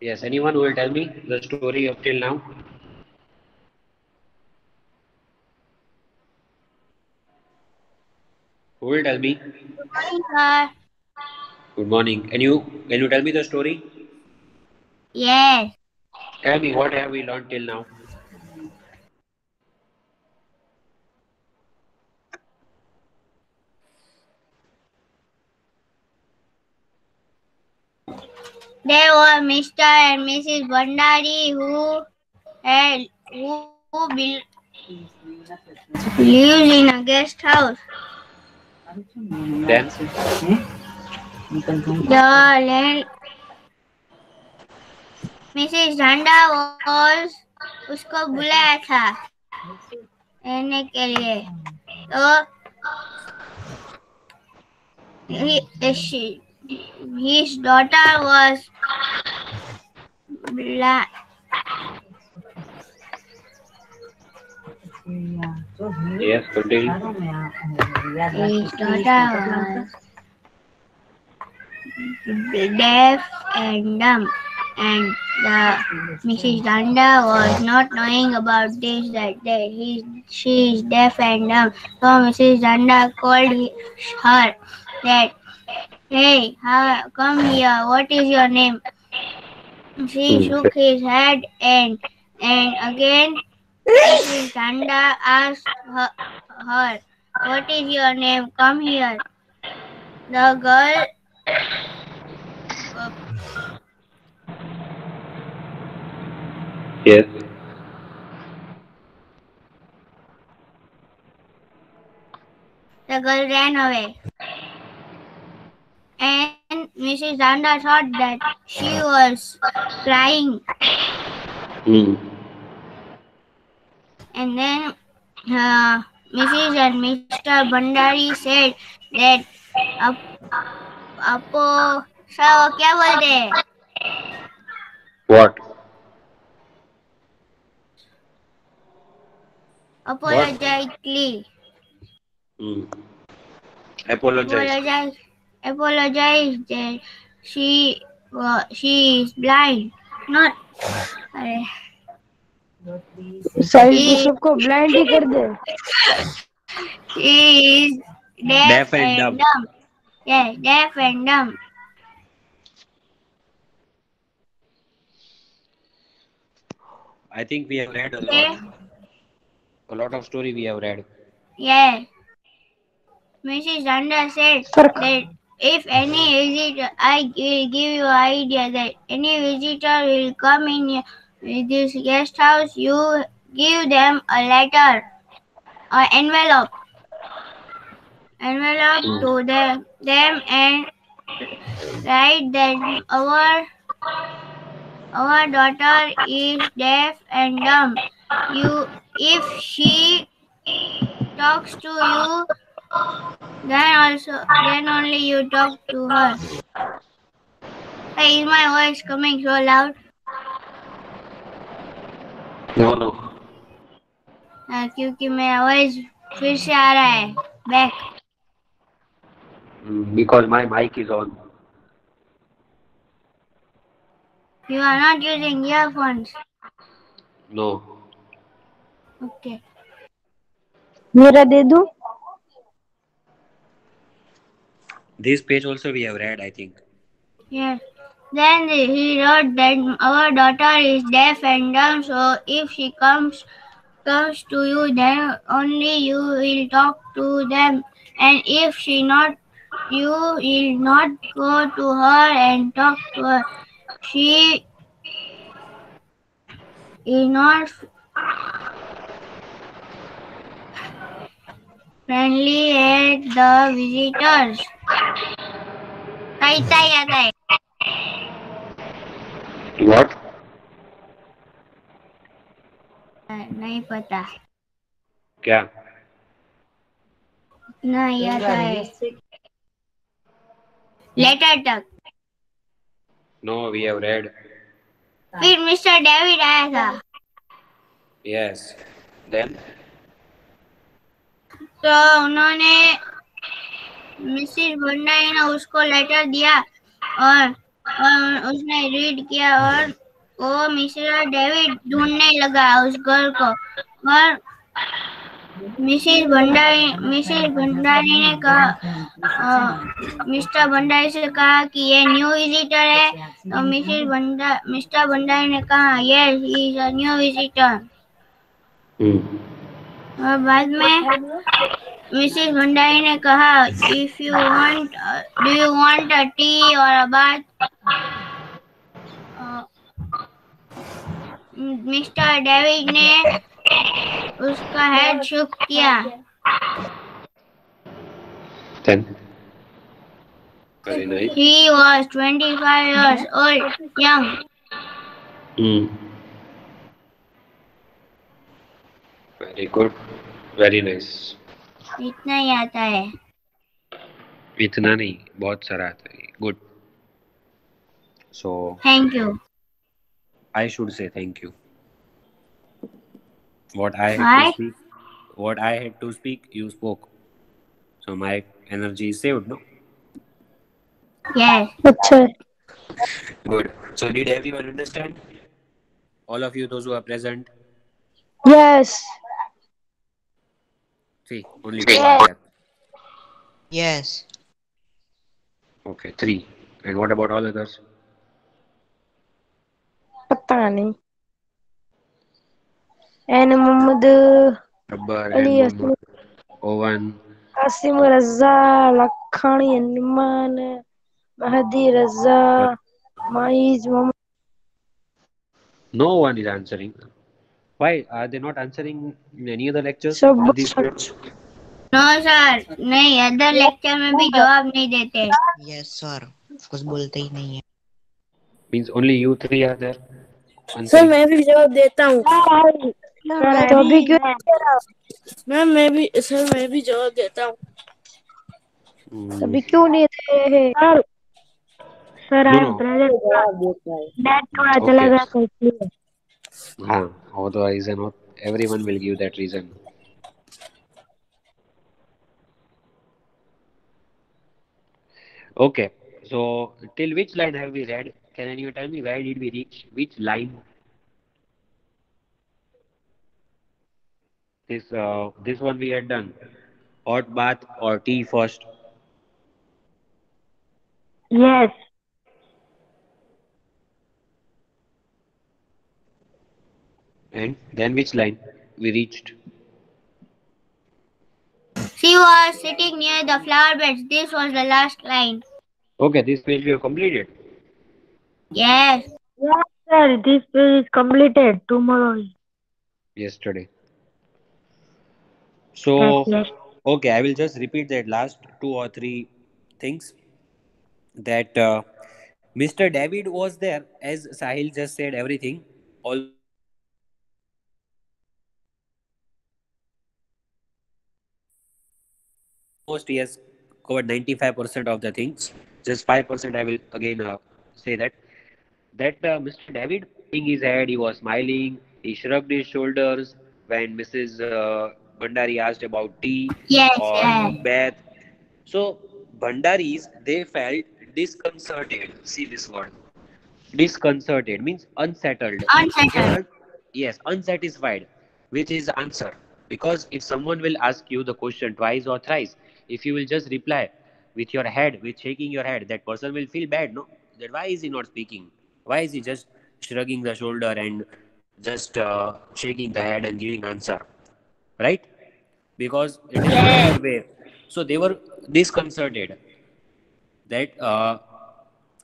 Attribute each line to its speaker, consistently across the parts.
Speaker 1: Yes, anyone who will tell me the story up till now? Who will tell me?
Speaker 2: Morning, sir.
Speaker 1: Good morning. Can you tell me the story?
Speaker 2: Yes.
Speaker 1: Tell me what have we learned till now?
Speaker 2: There were Mr. and Mrs. Bandari who lives in a guest house.
Speaker 1: Then
Speaker 2: The land Mrs झंडा was उसको बुलाया था रहने के लिए तो she, his daughter was black.
Speaker 1: yes, continue.
Speaker 2: His daughter was deaf and dumb, and the Mrs. Danda was not knowing about this that day. She is deaf and dumb. So Mrs. Danda called her that, "Hey, come here. What is your name?" She shook his head and again Mrs. Danda asked her, "What is your name? Come here." The girl uh,
Speaker 1: Yes.
Speaker 2: the girl ran away, and Mrs. Danda thought that she was crying,
Speaker 1: Hmm.
Speaker 2: and then Mrs. and Mr. Bandari said that "up, आपो sir वो क्या बोलते हैं?
Speaker 1: What? What?
Speaker 2: Apologetically,
Speaker 1: Hmm. Apologize.
Speaker 2: apologize, apologize that she is blind, not. अरे,
Speaker 3: side तो
Speaker 2: she
Speaker 3: सबको blind ही कर दे।
Speaker 2: she is deaf
Speaker 1: Deaf and
Speaker 2: and
Speaker 1: dumb.
Speaker 2: dumb. Yes, deaf and dumb.
Speaker 1: I think we have read
Speaker 2: Okay.
Speaker 1: a lot of story we have read.
Speaker 2: Yes. Mrs. Danda said
Speaker 3: sir
Speaker 2: that if any visitor, I will give you an idea that any visitor will come in this guest house, you give them a letter or envelope
Speaker 1: Hmm.
Speaker 2: to them and write that our daughter is deaf and dumb. If she talks to you, then only you talk to her. Hey, is my voice coming so loud?
Speaker 1: No, no.
Speaker 2: क्योंकि मेरा voice फिर से आ रहा है back.
Speaker 1: Because my mic is on.
Speaker 2: You are not using earphones.
Speaker 1: No.
Speaker 2: Okay.
Speaker 3: मेरा दे दूं?
Speaker 1: This page also we have read, I think.
Speaker 2: Yes. Then he wrote that our daughter is deaf and dumb, so if she comes to you, then only you will talk to them, and if she not, you will not go to her and talk to her. She is not friendly at the visitors. कैसा याद है?
Speaker 1: What?
Speaker 2: नहीं पता.
Speaker 1: क्या?
Speaker 2: नहीं याद है. Letter तक.
Speaker 1: No, we have read.
Speaker 2: फिर मिस्टर डेविड आया था.
Speaker 1: Yes. Then?
Speaker 2: तो उन्होंने मिसिस भंडारी ने उसको लेटर दिया और और उसने रीड किया और वो मिस्टर डेविड ढूंढने लगा उस घर को। और मिसेस भंडारी ने कहा, मिस्टर भंडारी से कहा कि ये न्यू विजिटर है। तो मिस्टर भंडारी ने कहा, yes he is a new visitor. और बाद में मिसेस भंडारी ने कहा, if you want do you want a T और अ बाथ। मिस्टर डेविड ने उसका हेड शुक किया।
Speaker 1: Then, very nice.
Speaker 2: He was 25 years old, young.
Speaker 1: Hmm. Very good. Very nice.
Speaker 2: इतना ही आता है।
Speaker 1: इतना नहीं, बहुत सारा आता है. Good. So,
Speaker 2: Thank you.
Speaker 1: I should say thank you. What I had to
Speaker 2: Why?
Speaker 1: speak, what I had to speak, you spoke. So my energy is saved, no?
Speaker 2: Yes.
Speaker 3: अच्छा है।
Speaker 1: Good. So did everyone understand? All of you, those who are present.
Speaker 3: Yes.
Speaker 1: See, only two are there.
Speaker 4: Yes.
Speaker 1: Okay, three. And what about all others?
Speaker 3: पता नहीं। N Mohammad
Speaker 1: Akbar
Speaker 3: Ali
Speaker 1: and Muhammad, Owen.
Speaker 3: Qasim Raza Lakhani निमान Mehdi Raza Maiz Mohammad
Speaker 1: No one is answering. Why are they not answering in any other lectures
Speaker 3: सब
Speaker 1: with these students?
Speaker 2: No sir, नहीं, other lecture में भी जवाब नहीं देते।
Speaker 4: Yes, sir. कुछ बोलते ही नहीं है।
Speaker 1: Means only you three are there
Speaker 5: sir
Speaker 1: answering.
Speaker 5: मैं भी जवाब देता हूँ।
Speaker 3: तो अभी क्यों नहीं दे रहा?
Speaker 5: मैम मैं भी जवाब देता हूँ।
Speaker 1: Hmm.
Speaker 3: अभी क्यों नहीं दे रहे? Sir
Speaker 1: No,
Speaker 3: I am
Speaker 1: no.
Speaker 3: Present. Net थोड़ा चला
Speaker 1: Okay.
Speaker 3: गया तो इसलिए।
Speaker 1: हाँ, or the reason, or everyone will give that reason. Okay, so till which line have we read? Can anyone tell me where did we reach? Which line? This one we had done. Hot bath or tea first,
Speaker 3: Yes.
Speaker 1: and then which line we reached?
Speaker 2: She was sitting near the flower beds. This was the last line.
Speaker 1: Okay, this page we have completed.
Speaker 2: Yes.
Speaker 3: Yes, sir. This page is completed tomorrow.
Speaker 1: Yesterday.
Speaker 3: Yes,
Speaker 1: So,
Speaker 3: yes.
Speaker 1: okay, I will just repeat that last two or three things. That Mr. David was there, as Sahil just said everything. Almost he has covered 95% of the things. Just 5% I will again say that Mr. David was nodding his head, he was smiling, he shrugged his shoulders when Mrs. Bhandari asked about tea
Speaker 2: Yes,
Speaker 1: or
Speaker 2: yes.
Speaker 1: bath. So Bhandaris, they felt disconcerted. See this word. Disconcerted means unsettled. They
Speaker 2: Unsettled.
Speaker 1: are, yes, unsatisfied with his answer. Because if someone will ask you the question twice or thrice, if you will just reply with your head, with shaking your head, that person will feel bad, no? That why is he not speaking? Why is he just shrugging the shoulder and just shaking the head and giving answer? Right? Because it is not
Speaker 2: Yes.
Speaker 1: their way. So they were disconcerted that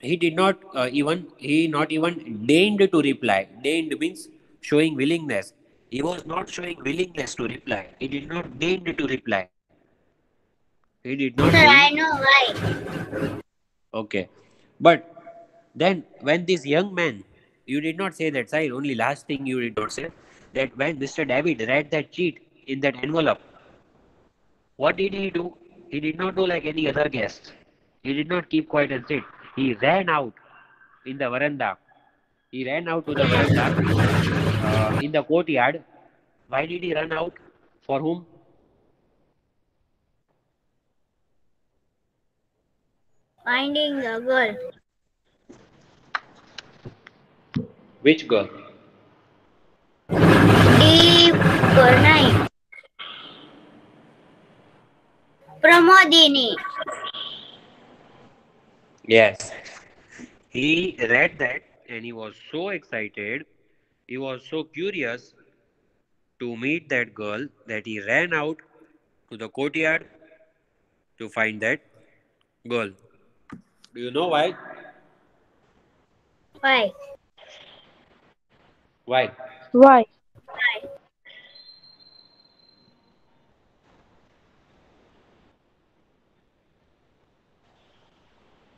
Speaker 1: he not even deigned to reply. Deigned means showing willingness. He was not showing willingness to reply. He did not deign to reply. He did not
Speaker 2: Sir,
Speaker 1: deign.
Speaker 2: I know why.
Speaker 1: Okay, but then when this young man, you did not say that side. Only last thing you did not say that when Mr. David read that cheat in that envelope, what did he do? He did not do like any other guest. He did not keep quiet and sit. He ran out in the veranda. He ran out to the veranda in the courtyard. Why did he run out? For whom?
Speaker 2: Finding the girl.
Speaker 1: Which girl?
Speaker 2: Deep night. Pramodini.
Speaker 1: Yes. He read that and he was so excited, he was so curious to meet that girl that he ran out to the courtyard to find that girl. Do you know why?
Speaker 2: Why?
Speaker 1: Why?
Speaker 3: Why?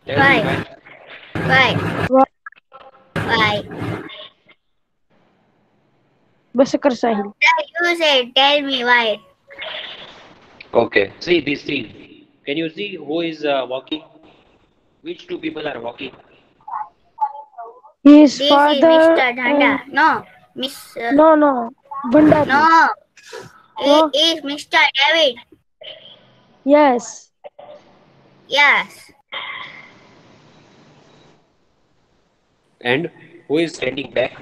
Speaker 1: Tell me
Speaker 2: Why?
Speaker 1: why.
Speaker 2: Why?
Speaker 3: Why?
Speaker 2: Why?
Speaker 3: बस कर साहिल.
Speaker 2: You said, tell me why.
Speaker 1: Okay. See this scene. Can you see who is walking? Which two people are walking?
Speaker 3: His
Speaker 2: This is
Speaker 3: father
Speaker 2: Mr.
Speaker 3: and
Speaker 2: Dhanda. No, Miss.
Speaker 3: no, Bhandari.
Speaker 2: No, it
Speaker 3: No,
Speaker 2: is Mr. David.
Speaker 3: yes.
Speaker 2: Yes,
Speaker 1: And who is standing back?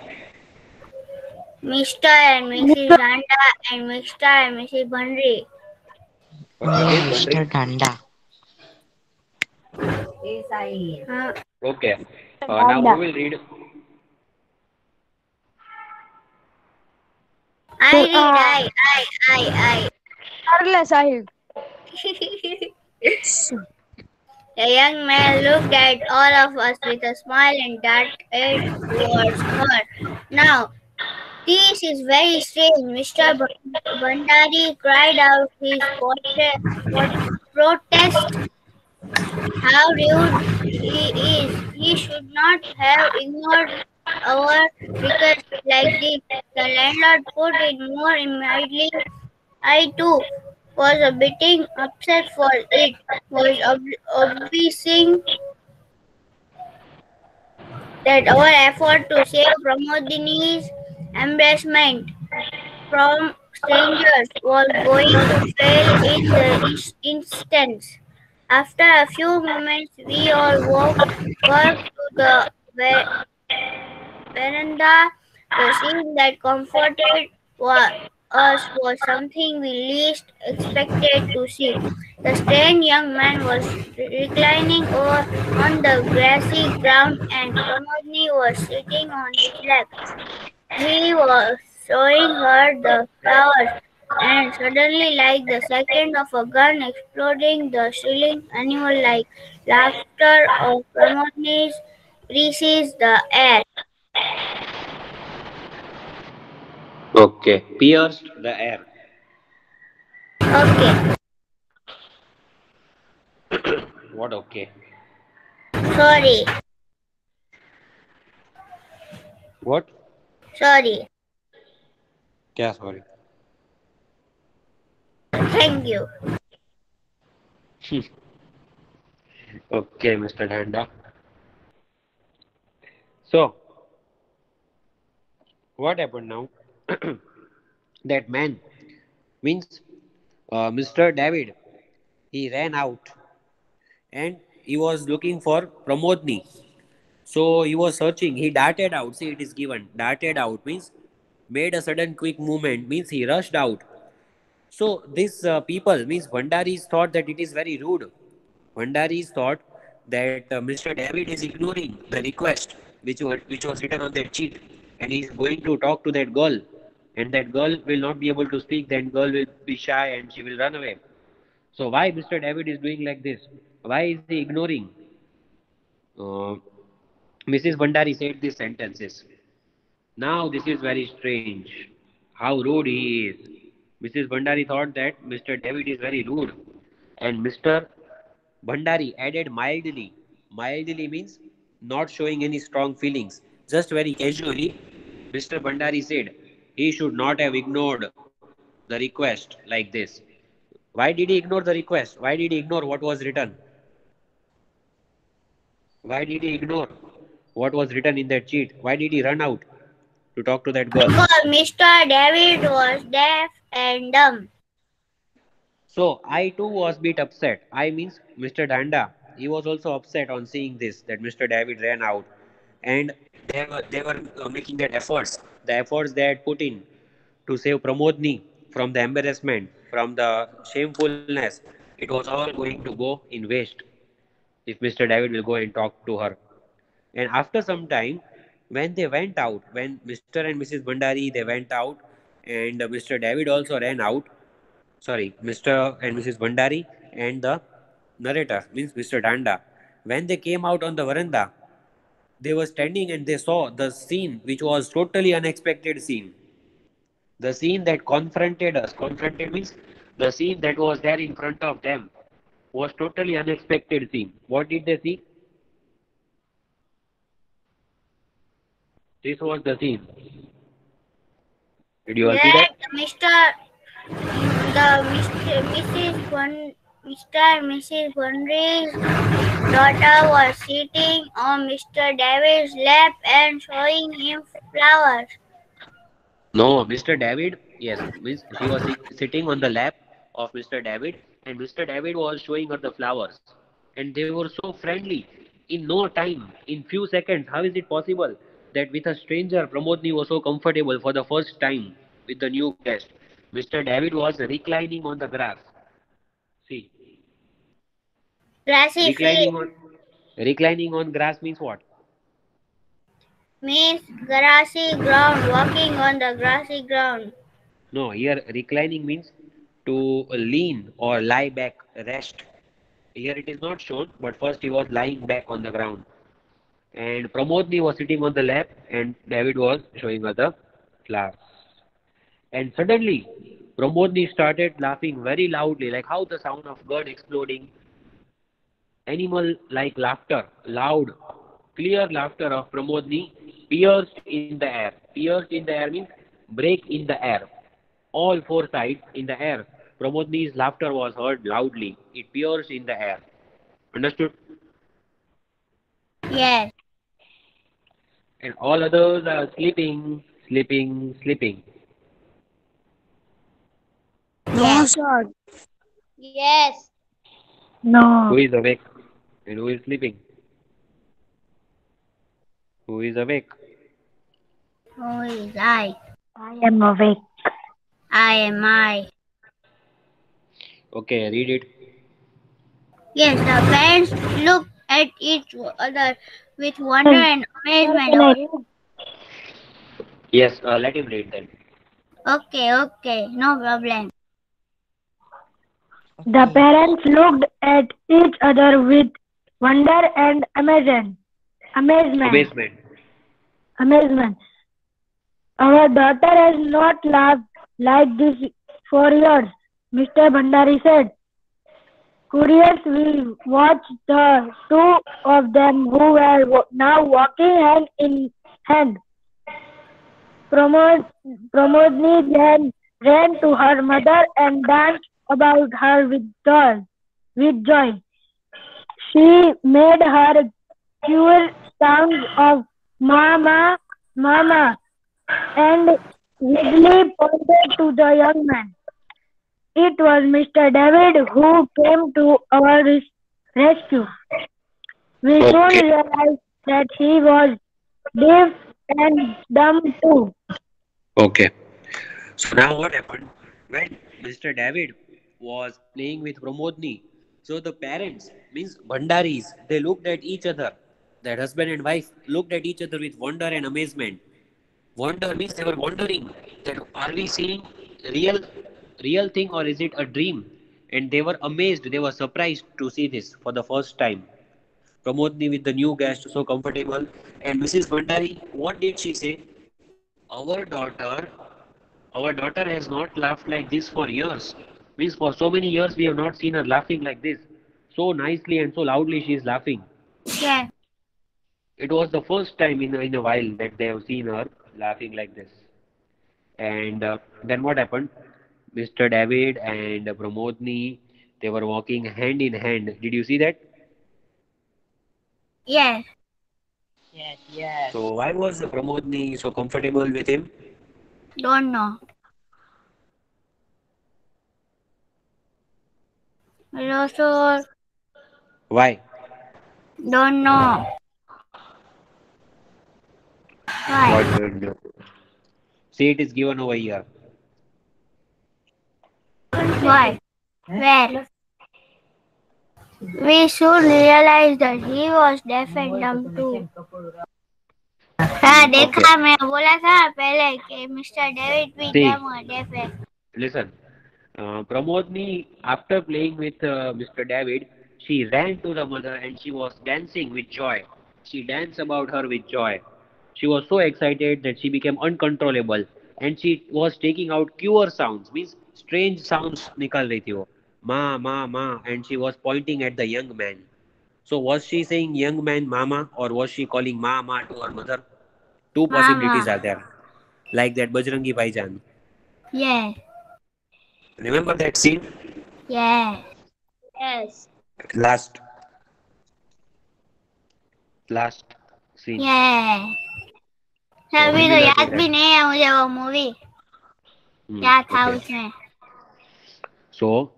Speaker 2: Mr. and Mrs. Dhanda and Mr. and Mrs. Bhandari.
Speaker 1: What
Speaker 4: No,
Speaker 1: again,
Speaker 4: Mr.
Speaker 1: Bandri?
Speaker 4: Danda.
Speaker 2: Huh?
Speaker 1: Okay. Now
Speaker 3: Danda.
Speaker 1: who will read?
Speaker 2: I read, I.
Speaker 3: Arle Sahil.
Speaker 2: The young man looked at all of us with a smile and darted towards her. Now, this is very strange. Mr. Bhandari cried out his protest. How rude he is. He should not have ignored our request like this. The landlord put in more immediately. I too was a bit upset for it was obvious that our effort to save Pramodini's embarrassment from strangers was going to fail in the instance. After a few moments, we all worked to the veranda. The scene that comforted us was something we least expected to see. The strange young man was reclining over on the grassy ground, and Pramodini was sitting on his lap. He was showing her the flowers, and suddenly, like the second of a gun exploding, the shrilling animal-like laughter of Pramodini reaches the air.
Speaker 1: Okay. Pierced the air.
Speaker 2: Okay,
Speaker 1: What okay?
Speaker 2: sorry,
Speaker 1: What?
Speaker 2: sorry,
Speaker 1: Yeah, sorry.
Speaker 2: thank you.
Speaker 1: Okay, Mr. Dhanda. So, what happened now? That man means Mr. David. He ran out and he was looking for Pramodni. So he was searching. He darted out. See, it is given. Darted out means made a sudden quick movement. Means he rushed out. So these people means Bhandaris thought that it is very rude. Bhandaris thought that Mr. David is ignoring the request which was written on that sheet, and he is going to talk to that girl, and that girl will not be able to speak. That girl will be shy and she will run away. So why Mr. David is doing like this? Why is he ignoring? Uh, Mrs. Bhandari said these sentences. Now this is very strange. How rude he is. Mrs. Bhandari thought that Mr. David is very rude. And Mr. Bhandari added mildly. Mildly means not showing any strong feelings. Just very casually, Mr. Bhandari said he should not have ignored the request like this. Why did he ignore the request? Why did he ignore what was written? Why did he ignore what was written in that sheet? Why did he run out to talk to that girl?
Speaker 2: Because Mr. David was deaf and dumb.
Speaker 1: So I too was bit upset. I means Mr. Danda. He was also upset on seeing this that Mr. David ran out and they were making that efforts, the efforts they had put in to save Pramodni from the embarrassment, from the shamefulness. It was all going to go in waste if Mr. David will go and talk to her. And after some time, when they went out, when Mr. and Mrs. Bhandari they went out, and Mr. David also ran out. Sorry, Mr. and Mrs. Bhandari and the narrator means Mr. Danda. When they came out on the veranda, they were standing and they saw the scene which was totally unexpected scene. The scene that confronted us. Confronted means the scene that was there in front of them was totally unexpected scene. What did they see? This was the scene. Did you all see that?
Speaker 2: That Mr. and Mrs. Bunry's daughter was sitting on Mr. David's lap and showing him flowers.
Speaker 1: No, Mr. David, yes, means she was sitting on the lap of Mr. David, and Mr. David was showing her the flowers. And they were so friendly. In no time, in few seconds, how is it possible that with a stranger, Pramodni was so comfortable for the first time with the new guest? Mr. David was reclining on the grass. See,
Speaker 2: Grassy field
Speaker 1: reclining on reclining on grass means what?
Speaker 2: means grassy ground, walking on the grassy ground.
Speaker 1: No, here reclining means to lean or lie back, rest. Here it is not shown, but first he was lying back on the ground. And Pramodni was sitting on the lap, and David was showing her the flowers. And suddenly, Pramodni started laughing very loudly, like how the sound of gun exploding, animal like laughter, loud, clear laughter of Pramodni pierced in the air. Pierced in the air means break in the air. All four sides in the air. Pramodni's laughter was heard loudly. It pierced in the air. Understood?
Speaker 2: Yes.
Speaker 1: And all others are sleeping, sleeping, sleeping.
Speaker 5: No, sir.
Speaker 2: Yes.
Speaker 1: Who
Speaker 3: No.
Speaker 1: is awake and who is sleeping? Who is awake?
Speaker 2: Who is I?
Speaker 3: I am awake.
Speaker 2: I am I.
Speaker 1: Okay, read it.
Speaker 2: Yes, the parents looked at each other with wonder and
Speaker 3: Sir,
Speaker 2: amazement.
Speaker 3: can I read?
Speaker 1: Yes, let him read then.
Speaker 2: Okay, no problem.
Speaker 3: The
Speaker 4: Okay.
Speaker 3: parents looked at each other with wonder and amazement.
Speaker 1: Amazement.
Speaker 3: Amazement. Our daughter has not laughed like this for years, Mr. Bhandari said. Curious, we watched the two of them who were now walking hand in hand. Pramodni then ran to her mother and danced about her with joy. She made her curious sounds of "Mama, Mama," and Wiggly pointed to the young man. It was Mr. David who came to our rescue. We soon
Speaker 1: Okay.
Speaker 3: realized that he was deaf and dumb too.
Speaker 1: Okay. So now what happened? When Mr. David was playing with Pramodni, so the parents, means Bhandaris, they looked at each other. That husband and wife looked at each other with wonder and amazement. Wonder means they were wondering that are we seeing real real thing or is it a dream? And they were amazed, they were surprised to see this for the first time. Pramodni with the new guest so comfortable. And Mrs. Bhandari, what did she say? Our daughter our daughter has not laughed like this for years. Means for so many years we have not seen her laughing like this. So nicely and so loudly she is laughing.
Speaker 2: Yes.
Speaker 1: It was the first time in a while that they have seen her laughing like this. And then what happened? Mr. David and Pramodni, they were walking hand in hand. Did you see that?
Speaker 2: Yes.
Speaker 4: Yes.
Speaker 1: So why was Pramodni so comfortable with him?
Speaker 2: Don't know. Hello, sir.
Speaker 1: Why?
Speaker 2: Don't know. Why?
Speaker 1: What should do? See, it is given over here.
Speaker 2: Why? Where? We soon realized that he was deaf and dumb too. हाँ
Speaker 1: Okay.
Speaker 2: देखा मैं बोला था पहले कि mister David भी
Speaker 1: See,
Speaker 2: डम और डेफ है.
Speaker 1: listen. Pramodni, after playing with Mr. David, she ran to the mother and she was dancing with joy. She danced about her with joy. She was so excited that she became uncontrollable and she was taking out cure sounds, means strange sounds nikal rahi thi wo. Ma, ma, ma, and she was pointing at the young man. So was she saying young man mama or was she calling ma, ma to her mother? Two
Speaker 2: Mama.
Speaker 1: possibilities are there. Like that Bajrangi Bhaijaan.
Speaker 2: Yeah.
Speaker 1: Remember that scene?
Speaker 2: Yeah. Yes.
Speaker 1: Last last scene.
Speaker 2: Yeah.
Speaker 1: So
Speaker 2: अभी तो
Speaker 1: similar to
Speaker 2: याद
Speaker 1: that.
Speaker 2: भी नहीं है मुझे वो movie क्या था
Speaker 1: Okay.
Speaker 2: उसमें.
Speaker 1: So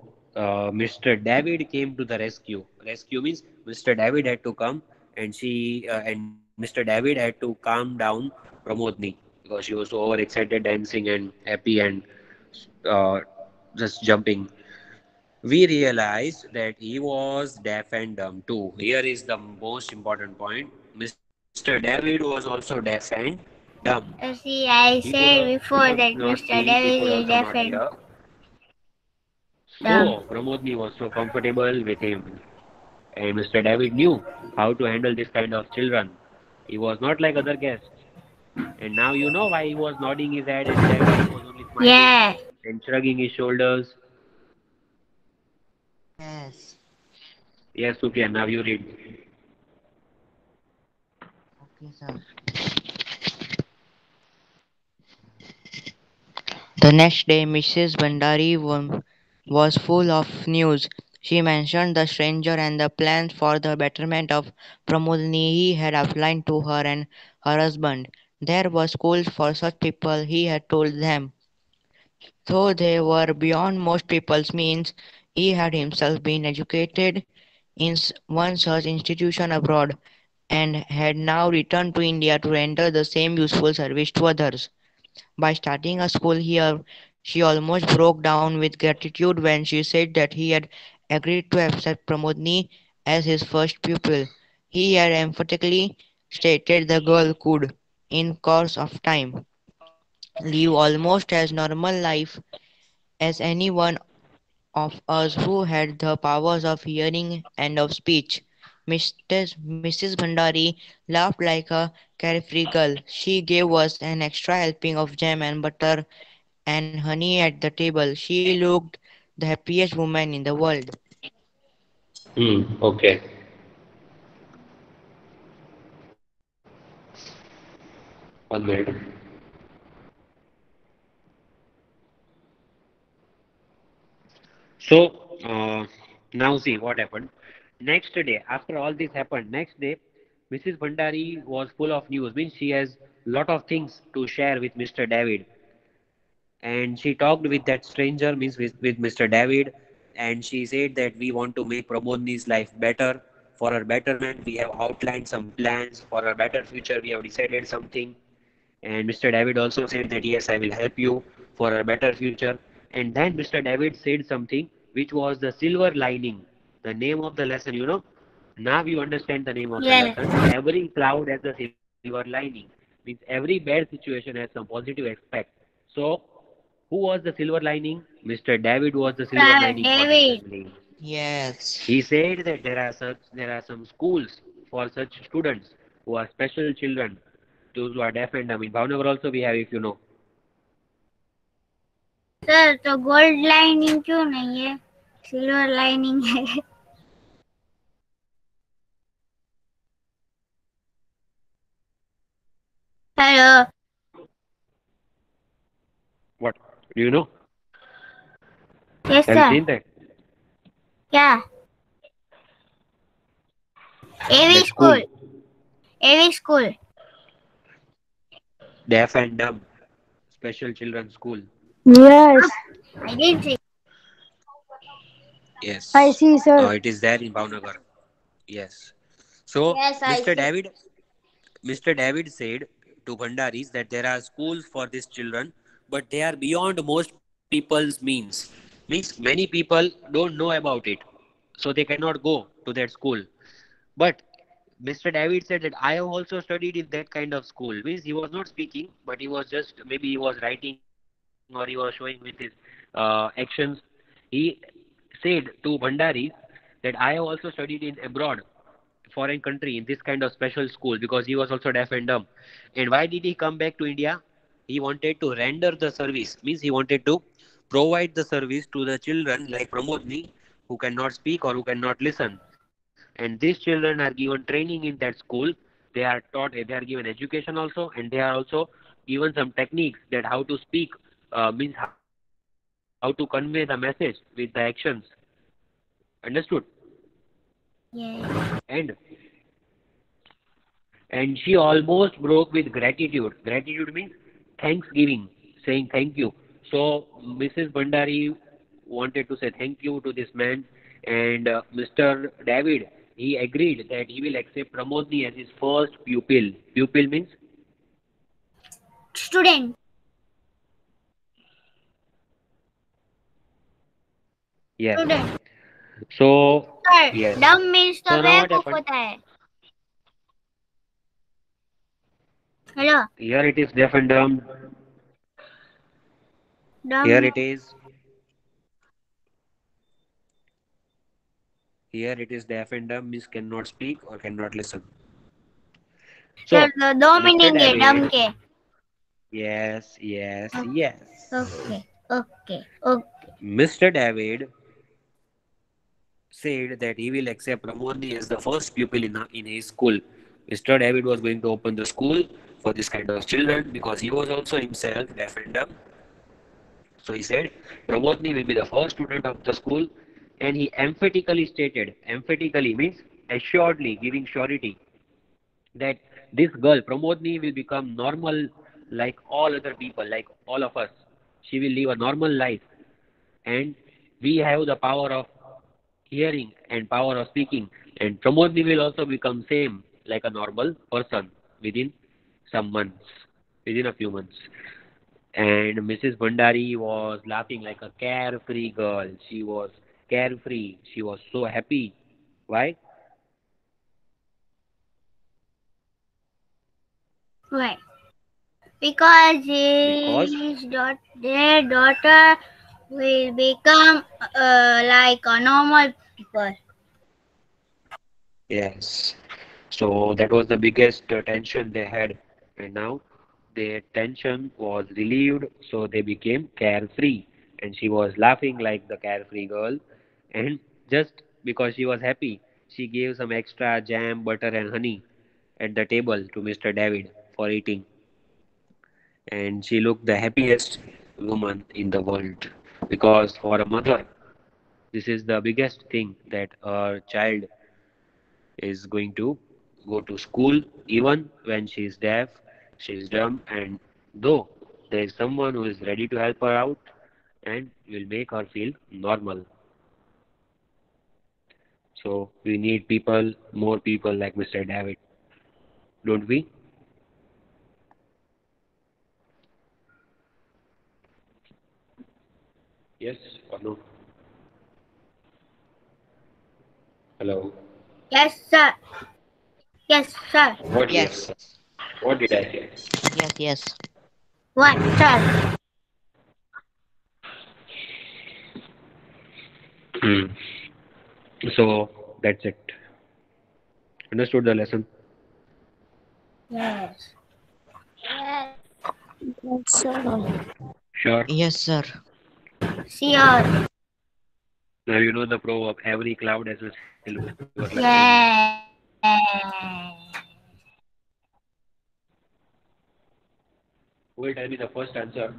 Speaker 1: Mr. David came to the rescue. Rescue means Mr. David had to come and Mr. David had to calm down Pramodni because she was so overexcited, dancing and happy and uh, just jumping. We realized that he was deaf and dumb too. Here is the most important point. Mr. David was also deaf and dumb.
Speaker 2: See, I
Speaker 1: He
Speaker 2: said
Speaker 1: could
Speaker 2: before
Speaker 1: not
Speaker 2: that
Speaker 1: see,
Speaker 2: Mr.
Speaker 1: he could
Speaker 2: Davis
Speaker 1: also
Speaker 2: is
Speaker 1: not
Speaker 2: deaf
Speaker 1: hear.
Speaker 2: and dumb.
Speaker 1: So Pramodni was so comfortable with him. And Mr. David knew how to handle this kind of children. He was not like other guests. And now you know why he was nodding his head and David was only smiling
Speaker 2: Yeah.
Speaker 1: and shrugging his shoulders.
Speaker 4: Yes.
Speaker 1: Yes, Sufyan, now you read.
Speaker 4: Okay, sir. The next day, Mrs. Bandari was full of news. She mentioned the stranger and the plans for the betterment of Pramodini he had outlined to her and her husband. There were schools for such people, he had told them. Though they were beyond most people's means, he had himself been educated in one such institution abroad and had now returned to India to render the same useful service to others. By starting a school here, she almost broke down with gratitude when she said that he had agreed to accept Pramodni as his first pupil. He had emphatically stated the girl could, in course of time, live almost as normal life as any one of us who had the powers of hearing and of speech. Mrs. Bhandari laughed like a carefree girl. She gave us an extra helping of jam and butter and honey at the table. She looked the happiest woman in the world.
Speaker 1: Okay. One minute. So, now see what happened. Next day, after all this happened, next day, Mrs. Bhandari was full of news. Means she has lot of things to share with Mr. David. And she talked with that stranger, means with Mr. David, and she said that we want to make Pramodni's life better. For her betterment, we have outlined some plans. For her better future, we have decided something. And Mr. David also said that yes, I will help you for a better future. And then Mr. David said something which was the silver lining, the name of the lesson, you know. Now you understand the name of the
Speaker 2: Yeah.
Speaker 1: lesson. Every cloud has a silver lining. Means every bad situation has some positive aspect. So who was the silver lining? Mr. David was the silver lining for that
Speaker 2: David.
Speaker 1: family.
Speaker 4: Yes.
Speaker 1: He said that there are some schools for such students who are special children, those who are deaf and dumb. In Bhavnagar also we have, if you know.
Speaker 2: Sir तो gold lining क्यों नहीं है silver lining है. Hello.
Speaker 1: What? Do you know?
Speaker 2: Yes
Speaker 1: Have you
Speaker 2: sir.
Speaker 1: seen that?
Speaker 2: क्या AV
Speaker 1: That
Speaker 2: school.
Speaker 1: school,
Speaker 2: AV school.
Speaker 1: deaf and dumb, special children school.
Speaker 3: Yes,
Speaker 2: I didn't see.
Speaker 3: I
Speaker 1: Yes.
Speaker 3: see, sir.
Speaker 1: It is there in Bhavnagar. Yes. So
Speaker 2: Yes, I
Speaker 1: Mr.
Speaker 2: see.
Speaker 1: David, Mr. David said to Bhandaris that there are schools for these children, but they are beyond most people's means. Means many people don't know about it, so they cannot go to that school. But Mr. David said that I have also studied in that kind of school. Means he was not speaking, but he was just maybe he was writing or he was showing with his actions. He said to Bhandaris that I have also studied in abroad, foreign country, in this kind of special school because he was also deaf and dumb. And why did he come back to India? He wanted to render the service. Means he wanted to provide the service to the children like Pramodni who cannot speak or who cannot listen. And these children are given training in that school. They are taught, they are given education also, and they are also given some techniques that how to speak, means how to convey the message with the actions. Understood?
Speaker 2: Yes.
Speaker 1: And she almost broke with gratitude. Gratitude means thanksgiving, saying thank you. So Mrs. Bhandari wanted to say thank you to this man, and Mr. David, he agreed that he will accept Pramodni as his first pupil. Pupil means
Speaker 2: Student.
Speaker 1: yes.
Speaker 2: Student.
Speaker 1: So
Speaker 2: Sir,
Speaker 1: yes.
Speaker 2: dumb means तो
Speaker 1: So now what
Speaker 2: बेवकूफ
Speaker 1: happened?
Speaker 2: होता है. Hello.
Speaker 1: Here it is deaf and dumb.
Speaker 2: Dumb.
Speaker 1: Here it is. Here it is deaf and dumb means cannot speak or cannot listen.
Speaker 2: Sir,
Speaker 1: So
Speaker 2: दो
Speaker 1: Mr.
Speaker 2: Meaning है dumb
Speaker 1: David,
Speaker 2: के.
Speaker 1: yes, yes, yes.
Speaker 2: Okay. Okay. Okay.
Speaker 1: Mr. David said that he will accept Pramodni as the first pupil in his school. Mr. David was going to open the school for this kind of children because he was also himself deaf and dumb. So he said Pramodni will be the first student of the school, and he emphatically stated, emphatically means assuredly, giving surety, that this girl Pramodni will become normal like all other people, like all of us. She will live a normal life, and we have the power of hearing and power of speaking, and Pramodni will also become same like a normal person within some months, within a few months. And Mrs. Bhandari was laughing like a carefree girl. She was carefree. She was so happy. Why?
Speaker 2: Why? Because their daughter will become like a normal people.
Speaker 1: Yes. So that was the biggest tension they had. And now their tension was relieved, so they became carefree. And she was laughing like the carefree girl. And just because she was happy, she gave some extra jam, butter, and honey at the table to Mr. David for eating. And she looked the happiest woman in the world. Because for a mother, this is the biggest thing that her child is going to go to school even when she is deaf, she is dumb, and though there is someone who is ready to help her out and will make her feel normal. So we need people, more people like Mr. David, don't we? Yes or no? Hello.
Speaker 2: Yes, sir. Yes, sir.
Speaker 1: What?
Speaker 4: Yes.
Speaker 1: Yes. What did I say?
Speaker 4: Yes, yes.
Speaker 2: What, sir?
Speaker 1: Hmm. So that's it. Understood the lesson?
Speaker 2: Yes. Yes.
Speaker 5: Yes, sir.
Speaker 1: Sure.
Speaker 4: Yes, sir.
Speaker 2: Sure.
Speaker 1: Now you know the proverb, every cloud has a silver lining.
Speaker 2: Yes.
Speaker 1: Who will tell me the first answer?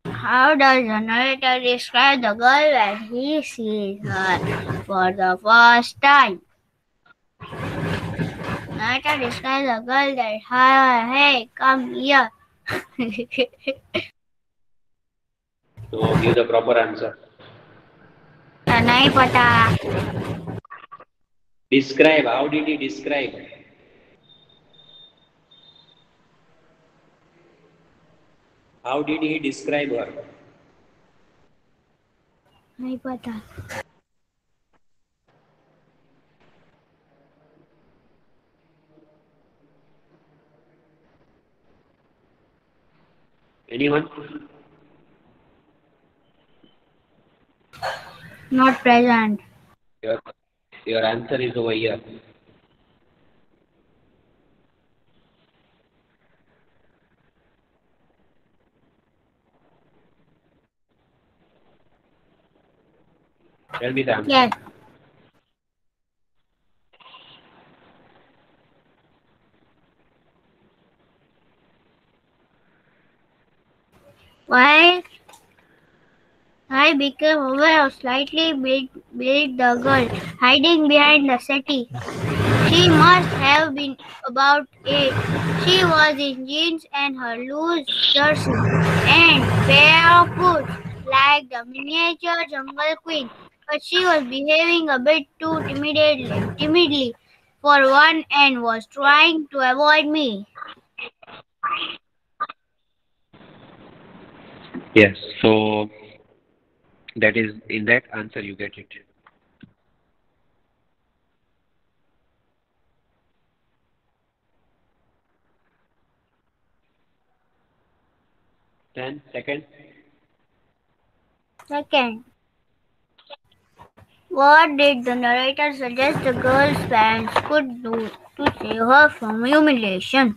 Speaker 2: How does the narrator describe the girl when he sees her for the first time? Narrator describes the girl that, hey, come here.
Speaker 1: So give the proper answer.
Speaker 2: नहीं पता.
Speaker 1: Describe. How did he describe? How did he describe her?
Speaker 2: नहीं पता.
Speaker 1: Anyone?
Speaker 2: Not present.
Speaker 1: Your, your answer is over here. Tell me the answer.
Speaker 2: Yes. While I became aware of slightly built the girl hiding behind the settee. She must have been about 8. She was in jeans and her loose jersey and pair of boots like the miniature jungle queen. But she was behaving a bit too timidly for one and was trying to avoid me.
Speaker 1: Yes. So that is in that answer you get it. Then second.
Speaker 2: Second, what did the narrator suggest the girl's parents could do to save her from humiliation?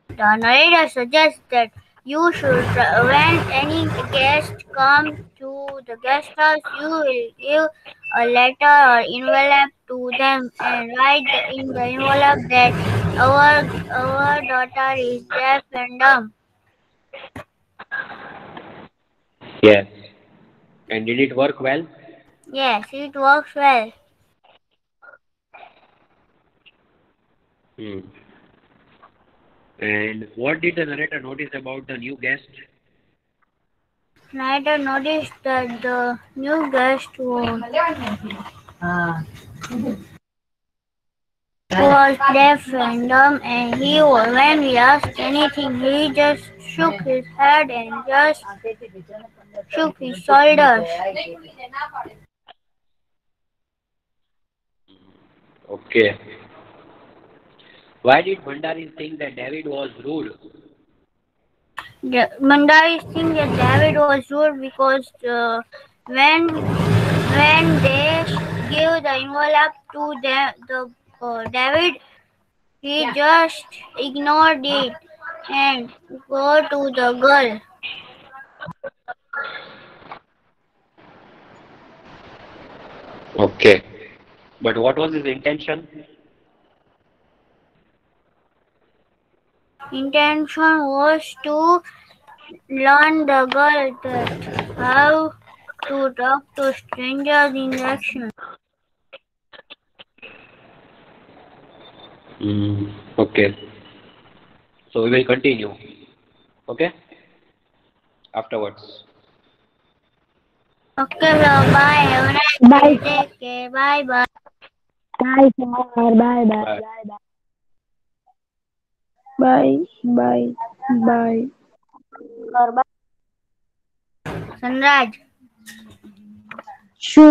Speaker 2: The narrator suggests that you should, when any guest comes to the guest house, you will give a letter or envelope to them and write in the envelope that our daughter is deaf and dumb.
Speaker 1: Yes. And did it work well?
Speaker 2: Yes, it works well.
Speaker 1: Hmm. And what did the narrator notice about the new guest?
Speaker 2: Snyder noticed that the new guest was deaf and dumb, and when we asked anything, he just shook his head and just shook his shoulders.
Speaker 1: Okay. Why did Bhandari think that David was rude?
Speaker 2: Mandari thinks that David was rude because when they gave the envelope to David, he just ignored it and go to the girl.
Speaker 1: Okay. But what was his intention?
Speaker 2: Intention was to learn the girl that how to talk to strangers in action.
Speaker 1: Okay. So we will continue. Okay? Afterwards.
Speaker 2: Okay, so bye. Have a nice
Speaker 3: Bye.
Speaker 2: day. Take care. Bye bye.
Speaker 3: Bye, sir. Bye, bye, bye, bye, bye, bye.
Speaker 2: Sunraj.
Speaker 3: Sure.